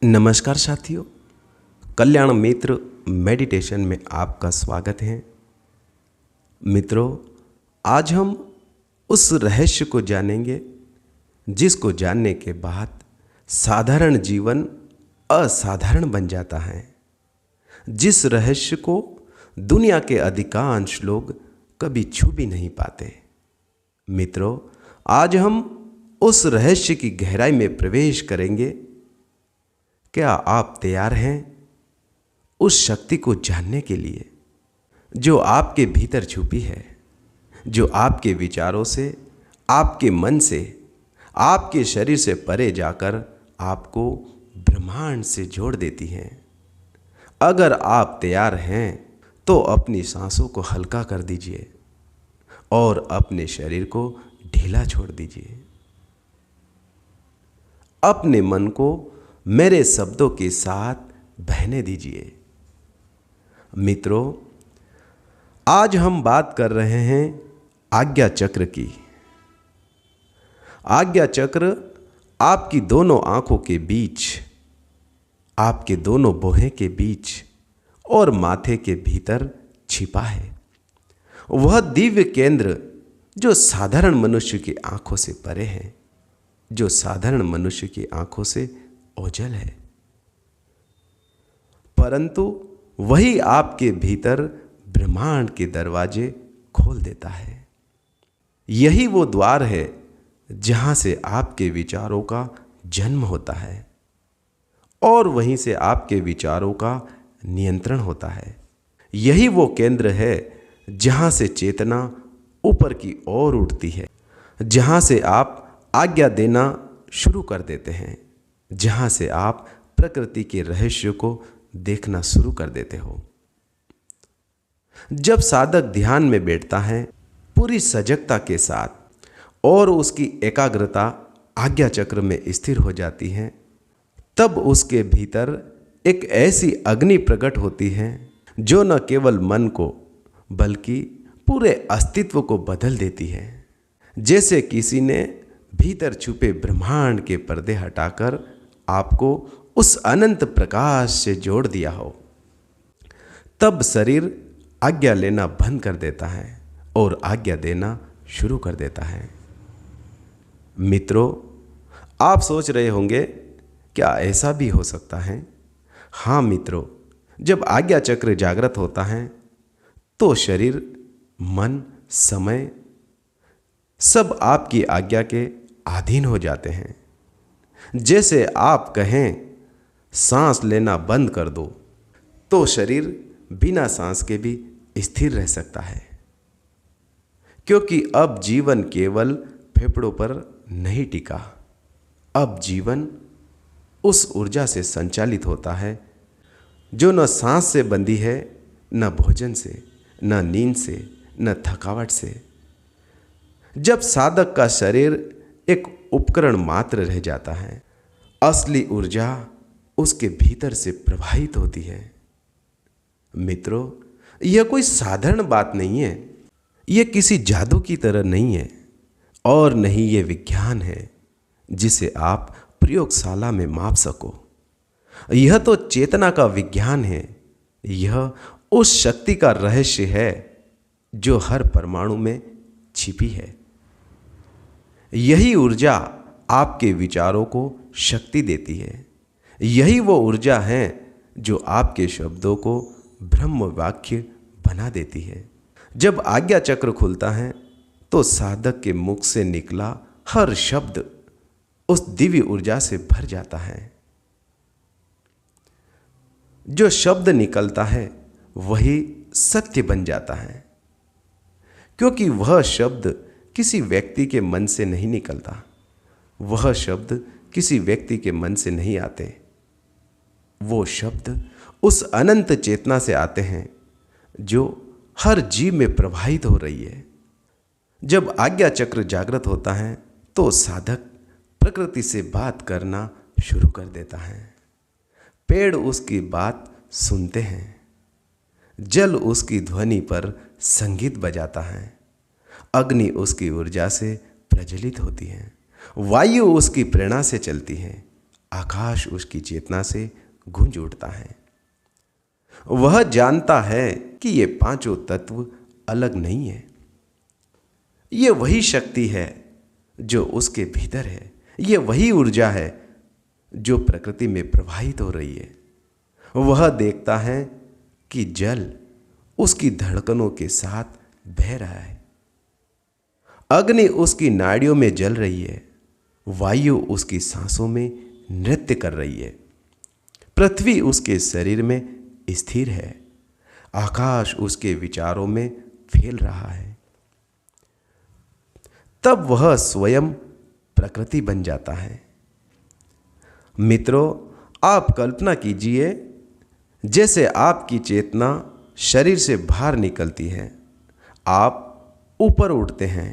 नमस्कार साथियों, कल्याण मित्र मेडिटेशन में आपका स्वागत है। मित्रों, आज हम उस रहस्य को जानेंगे जिसको जानने के बाद साधारण जीवन असाधारण बन जाता है। जिस रहस्य को दुनिया के अधिकांश लोग कभी छू भी नहीं पाते। मित्रों, आज हम उस रहस्य की गहराई में प्रवेश करेंगे। क्या आप तैयार हैं उस शक्ति को जानने के लिए जो आपके भीतर छुपी है, जो आपके विचारों से, आपके मन से, आपके शरीर से परे जाकर आपको ब्रह्मांड से जोड़ देती है। अगर आप तैयार हैं तो अपनी सांसों को हल्का कर दीजिए और अपने शरीर को ढीला छोड़ दीजिए। अपने मन को मेरे शब्दों के साथ बहने दीजिए। मित्रों, आज हम बात कर रहे हैं आज्ञा चक्र की। आज्ञा चक्र आपकी दोनों आंखों के बीच, आपके दोनों भौहें के बीच और माथे के भीतर छिपा है। वह दिव्य केंद्र जो साधारण मनुष्य की आंखों से परे है, जो साधारण मनुष्य की आंखों से ओझल है, परंतु वही आपके भीतर ब्रह्मांड के दरवाजे खोल देता है। यही वो द्वार है जहां से आपके विचारों का जन्म होता है और वहीं से आपके विचारों का नियंत्रण होता है। यही वो केंद्र है जहां से चेतना ऊपर की ओर उठती है, जहां से आप आज्ञा देना शुरू कर देते हैं, जहां से आप प्रकृति के रहस्य को देखना शुरू कर देते हो। जब साधक ध्यान में बैठता है पूरी सजगता के साथ और उसकी एकाग्रता आज्ञा चक्र में स्थिर हो जाती है, तब उसके भीतर एक ऐसी अग्नि प्रकट होती है जो न केवल मन को बल्कि पूरे अस्तित्व को बदल देती है। जैसे किसी ने भीतर छुपे ब्रह्मांड के पर्दे हटाकर आपको उस अनंत प्रकाश से जोड़ दिया हो। तब शरीर आज्ञा लेना बंद कर देता है और आज्ञा देना शुरू कर देता है। मित्रों, आप सोच रहे होंगे क्या ऐसा भी हो सकता है? हाँ मित्रों, जब आज्ञा चक्र जागृत होता है तो शरीर, मन, समय सब आपकी आज्ञा के अधीन हो जाते हैं। जैसे आप कहें सांस लेना बंद कर दो तो शरीर बिना सांस के भी स्थिर रह सकता है, क्योंकि अब जीवन केवल फेफड़ों पर नहीं टिका। अब जीवन उस ऊर्जा से संचालित होता है जो न सांस से बंधी है, न भोजन से, न नींद से, न थकावट से। जब साधक का शरीर एक उपकरण मात्र रह जाता है, असली ऊर्जा उसके भीतर से प्रवाहित होती है। मित्रों, यह कोई साधारण बात नहीं है। यह किसी जादू की तरह नहीं है और नहीं ये विज्ञान है जिसे आप प्रयोगशाला में माप सको। यह तो चेतना का विज्ञान है। यह उस शक्ति का रहस्य है जो हर परमाणु में छिपी है। यही ऊर्जा आपके विचारों को शक्ति देती है। यही वो ऊर्जा है जो आपके शब्दों को ब्रह्म वाक्य बना देती है। जब आज्ञा चक्र खुलता है तो साधक के मुख से निकला हर शब्द उस दिव्य ऊर्जा से भर जाता है। जो शब्द निकलता है वही सत्य बन जाता है, क्योंकि वह शब्द किसी व्यक्ति के मन से नहीं निकलता। वह शब्द किसी व्यक्ति के मन से नहीं आते। वो शब्द उस अनंत चेतना से आते हैं जो हर जीव में प्रवाहित हो रही है। जब आज्ञा चक्र जागृत होता है तो साधक प्रकृति से बात करना शुरू कर देता है। पेड़ उसकी बात सुनते हैं, जल उसकी ध्वनि पर संगीत बजाता है, अग्नि उसकी ऊर्जा से प्रज्वलित होती है, वायु उसकी प्रेरणा से चलती है, आकाश उसकी चेतना से गूंज उठता है। वह जानता है कि ये पांचों तत्व अलग नहीं है। ये वही शक्ति है जो उसके भीतर है। ये वही ऊर्जा है जो प्रकृति में प्रवाहित हो रही है। वह देखता है कि जल उसकी धड़कनों के साथ बह रहा है, अग्नि उसकी नाड़ियों में जल रही है, वायु उसकी सांसों में नृत्य कर रही है, पृथ्वी उसके शरीर में स्थिर है, आकाश उसके विचारों में फैल रहा है। तब वह स्वयं प्रकृति बन जाता है। मित्रों, आप कल्पना कीजिए जैसे आपकी चेतना शरीर से बाहर निकलती है, आप ऊपर उठते हैं,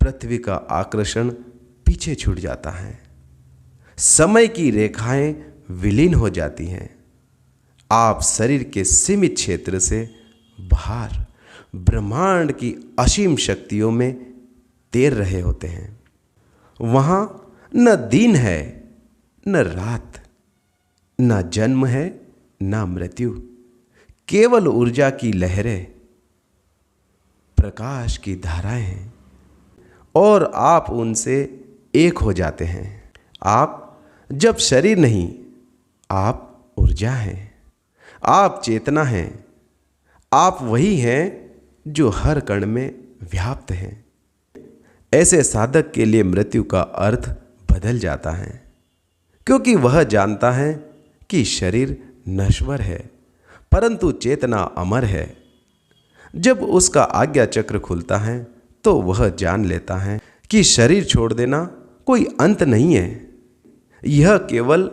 पृथ्वी का आकर्षण पीछे छूट जाता है, समय की रेखाएं विलीन हो जाती हैं, आप शरीर के सीमित क्षेत्र से बाहर ब्रह्मांड की असीम शक्तियों में तैर रहे होते हैं। वहाँ न दिन है न रात, न जन्म है न मृत्यु, केवल ऊर्जा की लहरें, प्रकाश की धाराएं हैं और आप उनसे एक हो जाते हैं। आप जब शरीर नहीं, आप ऊर्जा हैं, आप चेतना हैं, आप वही हैं जो हर कण में व्याप्त हैं। ऐसे साधक के लिए मृत्यु का अर्थ बदल जाता है, क्योंकि वह जानता है कि शरीर नश्वर है परंतु चेतना अमर है। जब उसका आज्ञा चक्र खुलता है तो वह जान लेता है कि शरीर छोड़ देना कोई अंत नहीं है, यह केवल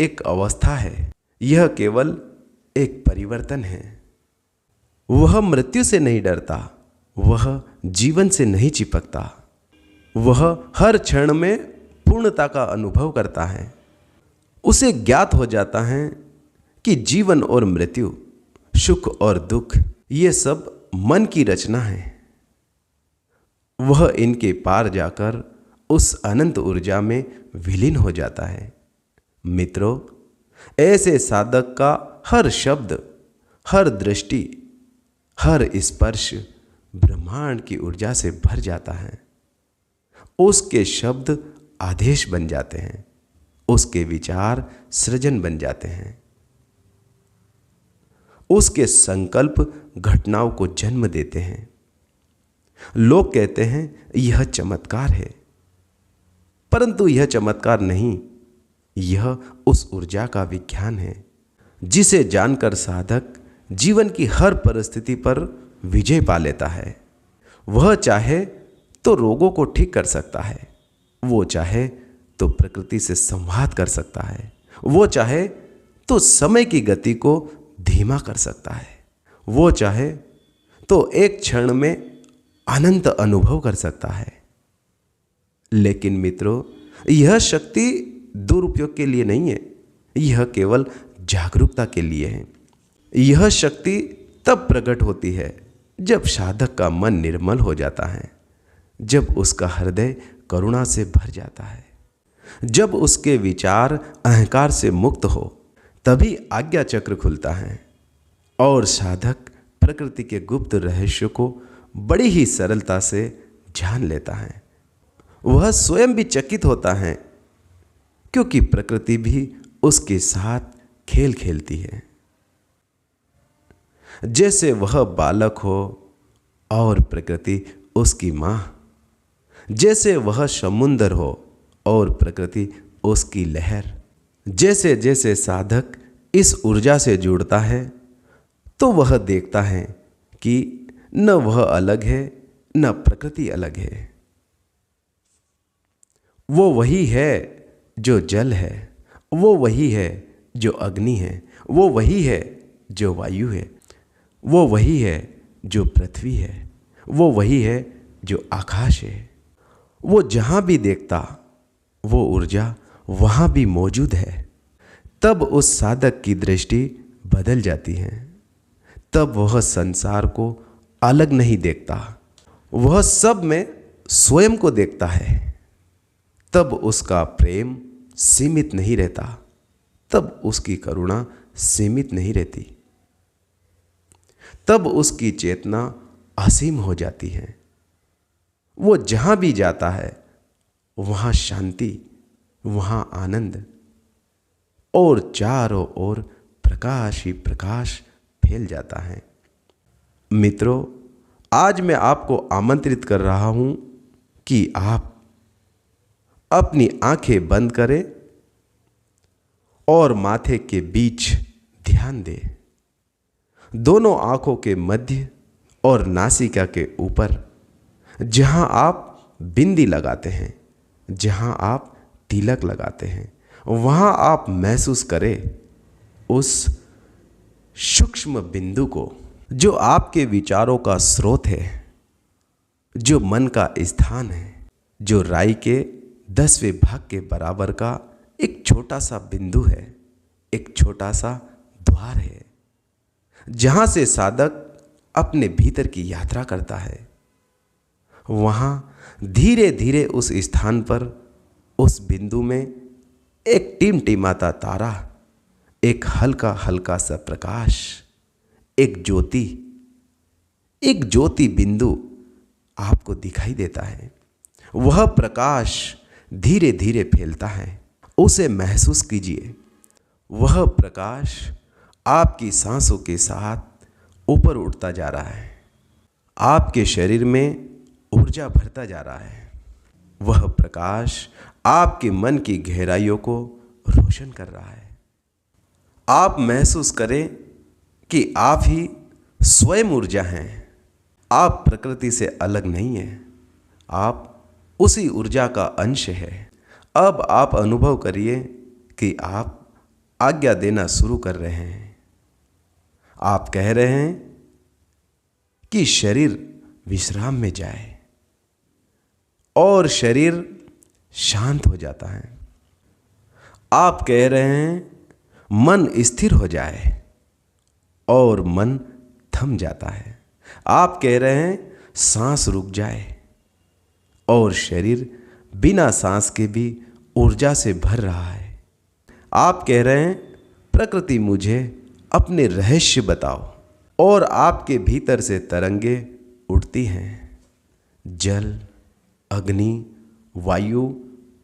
एक अवस्था है, यह केवल एक परिवर्तन है। वह मृत्यु से नहीं डरता, वह जीवन से नहीं चिपकता, वह हर क्षण में पूर्णता का अनुभव करता है। उसे ज्ञात हो जाता है कि जीवन और मृत्यु, सुख और दुख, ये सब मन की रचना है। वह इनके पार जाकर उस अनंत ऊर्जा में विलीन हो जाता है। मित्रों, ऐसे साधक का हर शब्द, हर दृष्टि, हर स्पर्श ब्रह्मांड की ऊर्जा से भर जाता है। उसके शब्द आदेश बन जाते हैं, उसके विचार सृजन बन जाते हैं, उसके संकल्प घटनाओं को जन्म देते हैं। लोग कहते हैं यह चमत्कार है, परंतु यह चमत्कार नहीं, यह उस ऊर्जा का विज्ञान है जिसे जानकर साधक जीवन की हर परिस्थिति पर विजय पा लेता है। वह चाहे तो रोगों को ठीक कर सकता है, वो चाहे तो प्रकृति से संवाद कर सकता है, वो चाहे तो समय की गति को धीमा कर सकता है, वो चाहे तो एक क्षण में अनंत अनुभव कर सकता है। लेकिन मित्रों, यह शक्ति दुरुपयोग के लिए नहीं है, यह केवल जागरूकता के लिए है। यह शक्ति तब प्रकट होती है जब साधक का मन निर्मल हो जाता है, जब उसका हृदय करुणा से भर जाता है, जब उसके विचार अहंकार से मुक्त हो, तभी आज्ञा चक्र खुलता है और साधक प्रकृति के गुप्त रहस्य को बड़ी ही सरलता से जान लेता है। वह स्वयं भी चकित होता है, क्योंकि प्रकृति भी उसके साथ खेल खेलती है। जैसे वह बालक हो और प्रकृति उसकी माँ, जैसे वह समुंदर हो और प्रकृति उसकी लहर। जैसे जैसे साधक इस ऊर्जा से जुड़ता है तो वह देखता है कि न वह अलग है न प्रकृति अलग है। वो वही है जो जल है, वो वही है जो अग्नि है, वो वही है जो वायु है, वो वही है जो पृथ्वी है, वो वही है जो आकाश है। वो जहाँ भी देखता वो ऊर्जा वहाँ भी मौजूद है। तब उस साधक की दृष्टि बदल जाती है। तब वह संसार को अलग नहीं देखता, वह सब में स्वयं को देखता है। तब उसका प्रेम सीमित नहीं रहता, तब उसकी करुणा सीमित नहीं रहती, तब उसकी चेतना असीम हो जाती है। वो जहां भी जाता है वहां शांति, वहां आनंद और चारों ओर प्रकाश ही प्रकाश फैल जाता है। मित्रों, आज मैं आपको आमंत्रित कर रहा हूं कि आप अपनी आंखें बंद करें और माथे के बीच ध्यान दें। दोनों आंखों के मध्य और नासिका के ऊपर जहां आप बिंदी लगाते हैं, जहां आप तिलक लगाते हैं, वहां आप महसूस करें उस सूक्ष्म बिंदु को जो आपके विचारों का स्रोत है, जो मन का स्थान है, जो राई के 10वें भाग के बराबर का एक छोटा सा बिंदु है, एक छोटा सा द्वार है, जहां से साधक अपने भीतर की यात्रा करता है। वहां धीरे धीरे उस स्थान पर, उस बिंदु में एक टिमटिमाता तारा, एक हल्का हल्का सा प्रकाश, एक ज्योति बिंदु आपको दिखाई देता है। वह प्रकाश धीरे धीरे फैलता है, उसे महसूस कीजिए। वह प्रकाश आपकी सांसों के साथ ऊपर उठता जा रहा है, आपके शरीर में ऊर्जा भरता जा रहा है। वह प्रकाश आपके मन की गहराइयों को रोशन कर रहा है। आप महसूस करें कि आप ही स्वयं ऊर्जा हैं। आप प्रकृति से अलग नहीं हैं, आप उसी ऊर्जा का अंश है। अब आप अनुभव करिए कि आप आज्ञा देना शुरू कर रहे हैं। आप कह रहे हैं कि शरीर विश्राम में जाए और शरीर शांत हो जाता है। आप कह रहे हैं मन स्थिर हो जाए और मन थम जाता है। आप कह रहे हैं सांस रुक जाए और शरीर बिना सांस के भी ऊर्जा से भर रहा है। आप कह रहे हैं प्रकृति मुझे अपने रहस्य बताओ, और आपके भीतर से तरंगे उठती हैं। जल, अग्नि, वायु,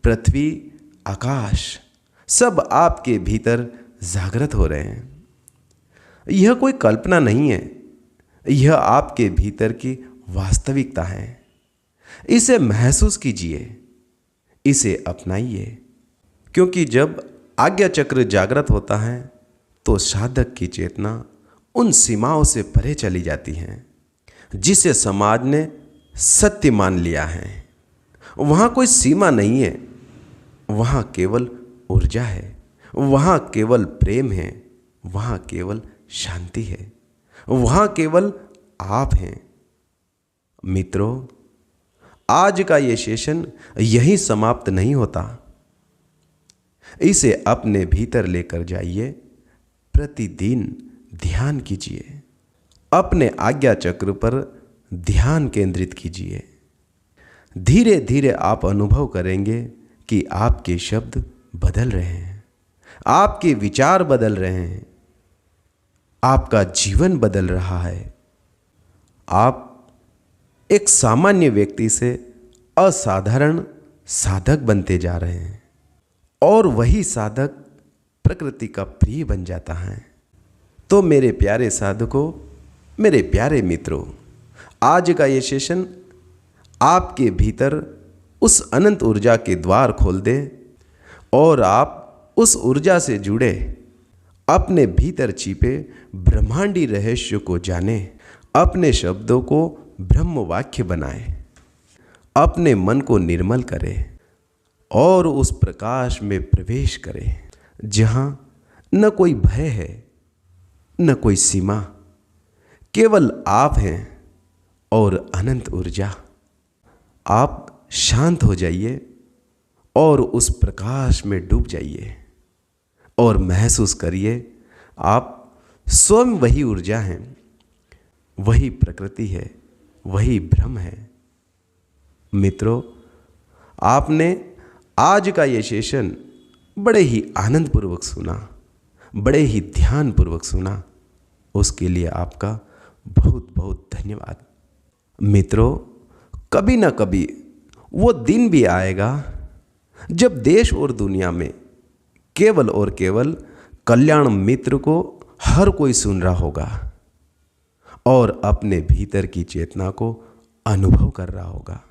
पृथ्वी, आकाश सब आपके भीतर जागृत हो रहे हैं। यह कोई कल्पना नहीं है, यह आपके भीतर की वास्तविकता है। इसे महसूस कीजिए, इसे अपनाइए, क्योंकि जब आज्ञा चक्र जागृत होता है तो साधक की चेतना उन सीमाओं से परे चली जाती है जिसे समाज ने सत्य मान लिया है। वहाँ कोई सीमा नहीं है, वहाँ केवल ऊर्जा है, वहाँ केवल प्रेम है, वहाँ केवल शांति है, वहाँ केवल आप हैं। मित्रों, आज का ये सेशन यहीं समाप्त नहीं होता। इसे अपने भीतर लेकर जाइए, प्रतिदिन ध्यान कीजिए, अपने आज्ञा चक्र पर ध्यान केंद्रित कीजिए। धीरे धीरे आप अनुभव करेंगे कि आपके शब्द बदल रहे हैं, आपके विचार बदल रहे हैं, आपका जीवन बदल रहा है। आप एक सामान्य व्यक्ति से असाधारण साधक बनते जा रहे हैं और वही साधक प्रकृति का प्रिय बन जाता है। तो मेरे प्यारे साधकों, मेरे प्यारे मित्रों, आज का ये सेशन आपके भीतर उस अनंत ऊर्जा के द्वार खोल दे और आप उस ऊर्जा से जुड़े अपने भीतर छिपे ब्रह्मांडी रहस्य को जाने, अपने शब्दों को ब्रह्म वाक्य बनाए, अपने मन को निर्मल करें और उस प्रकाश में प्रवेश करें जहां न कोई भय है, न कोई सीमा, केवल आप हैं और अनंत ऊर्जा। आप शांत हो जाइए और उस प्रकाश में डूब जाइए और महसूस करिए आप स्वयं वही ऊर्जा हैं, वही प्रकृति है, वही ब्रह्म है। मित्रों, आपने आज का ये सेशन बड़े ही आनंदपूर्वक सुना, बड़े ही ध्यानपूर्वक सुना, उसके लिए आपका बहुत बहुत धन्यवाद। मित्रों, कभी ना कभी वो दिन भी आएगा जब देश और दुनिया में केवल और केवल कल्याण मित्र को हर कोई सुन रहा होगा और अपने भीतर की चेतना को अनुभव कर रहा होगा।